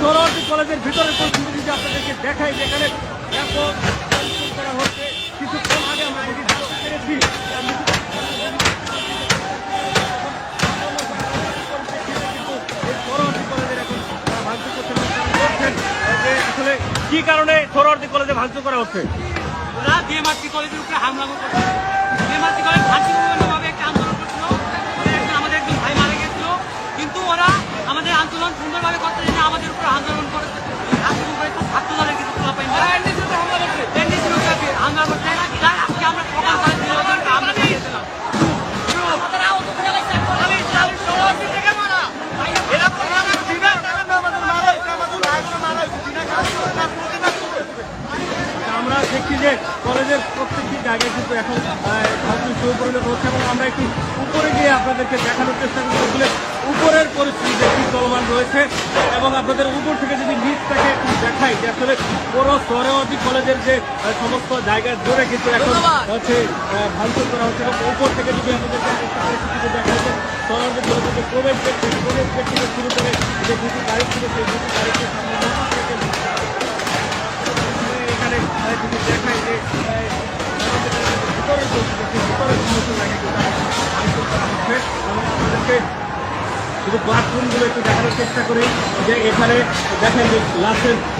সোহরাওয়ার্দী কলেজের ভিতরের পরিস্থিতি যদি আপনাদেরকে দেখাই, যেখানে ব্যাপক ভাঙচুর করা হচ্ছে। কিছুক্ষণ আগে আমরা যদি জানতে পেরেছি সোহরাওয়ার্দী কলেজের এখন ভাঙচুর করছেন, যে আসলে কি কারণে সোহরাওয়ার্দী কলেজে ভাঙচুর করা হচ্ছে। ওরা বিএমআরসি কলেজের উপরে হামলা করছে। বিএমআরসি কলেজ শান্তিপূর্ণভাবে একটা আন্দোলন করছিল, আমাদের একজন ভাই মারা গেছিল, কিন্তু ওরা আমাদের আন্দোলন সুন্দরভাবে করতে জন্য আমাদের উপর আন্দোলন করেছে। ছাত্র দলের কিছু হামলা করছে। আজকে আমরা সকাল আমরা দিয়েছিলাম। আমরা দেখছি যে কলেজের প্রত্যেকটি জায়গায় কিন্তু এখন ভাঙচুর পরিণত হচ্ছে, এবং আমরা একটু উপরে গিয়ে আপনাদেরকে দেখানোর চেষ্টা করছি আসলে উপরের পরিস্থিতি কি চলমান রয়েছে। এবং আপনাদের উপর থেকে যদি নিচটাকে একটু দেখাই যে আসলে পুরো সোহরাওয়ার্দী কলেজের যে সমস্ত জায়গা জুড়ে কিন্তু এখন হচ্ছে ভাঙচুর করা হচ্ছে, এবং উপর থেকে যদি আপনাদেরকে পরিস্থিতি দেখা যাচ্ছে সোহরাওয়ার্দী কলেজের যে প্রবেশ গেট থেকে শুরু করে যে দুটি গাড়ি ছিল সেই দুটি গাড়িকে এখানে যদি দেখাই যে ভিতরের সমস্ত জায়গায় ভাঙচুর করা হচ্ছে। এবং আমাদেরকে শুধু ক্লাসরুমগুলো একটু দেখানোর চেষ্টা করি যে এখানে দেখেন যে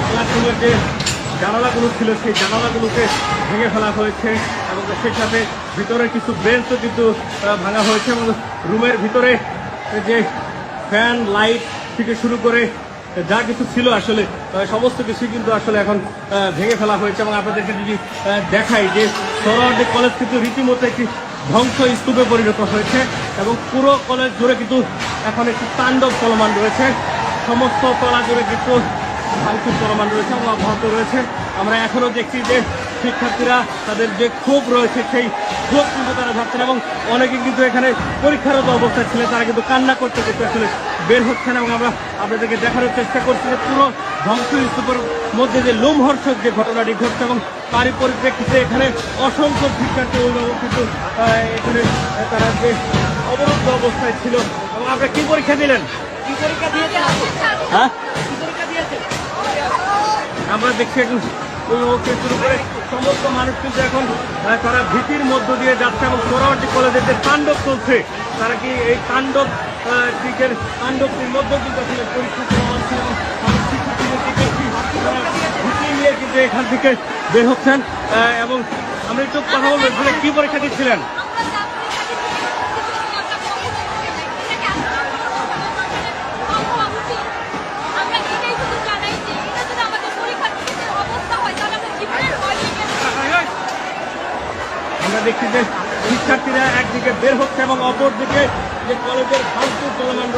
ক্লাসরুমের যে জানালাগুলো ছিল সেই জানালাগুলোকে ভেঙে ফেলা হয়েছে, এবং সেই সাথে ভিতরে কিছু বেঞ্চও কিন্তু ভাঙা হয়েছে, এবং রুমের ভিতরে যে ফ্যান লাইট থেকে শুরু করে যা কিছু ছিল আসলে সমস্ত কিছু কিন্তু আসলে এখন ভেঙে ফেলা হয়েছে। এবং আপনাদেরকে যদি দেখাই যে সোহরাওয়ার্দী কলেজ কিন্তু রীতিমতো একটি ধ্বংস স্তূপে পরিণত হয়েছে, এবং পুরো কলেজ জুড়ে কিন্তু এখন একটি তাণ্ডব চলমান রয়েছে। সমস্ত তলা জুড়ে কিন্তু ভাঙচুর চলমান রয়েছে এবং অব্যাহত রয়েছে। আমরা এখনও দেখছি যে শিক্ষার্থীরা তাদের যে ক্ষোভ রয়েছে সেই ক্ষোভ কিন্তু তারা যাচ্ছেন, এবং অনেকে কিন্তু এখানে পরীক্ষারত অবস্থায় ছিলেন, তারা কিন্তু কান্না করতে করতে আসলে বের হচ্ছেন। এবং আমরা আপনাদেরকে দেখানোর চেষ্টা করছি যে পুরো ধ্বংস স্তূপের মধ্যে যে লোমহর্ষক যে ঘটনাটি ঘটছে, এবং তারই পরিপ্রেক্ষিতে এখানে অসংখ্য শিক্ষার্থী অভিভাবক কিন্তু এখানে তারা যে অবরুদ্ধ অবস্থায় ছিল। এবং আপনারা কি পরীক্ষা দিলেন? হ্যাঁ, আমরা দেখছি এখন অভিভাবককে শুরু করে সমস্ত মানুষ কিন্তু এখন তারা ভীতির মধ্য দিয়ে যাচ্ছে, এবং সোহরাওয়ার্দী কলেজের যে তাণ্ডব চলছে তারা কি এই তাণ্ডবটির মধ্যে কিন্তু আসলে পরীক্ষা চলছে, এবং ভীতি নিয়ে কিন্তু এখান থেকে বের হচ্ছেন। এবং আমরা একটু কথা বলবো, এখানে কি পরীক্ষা দিচ্ছিলেন? আমরা দেখছি যে শিক্ষার্থীরা একদিকে বের হচ্ছে এবং অপরদিকে যে কলেজের ভাঙচুর চলমান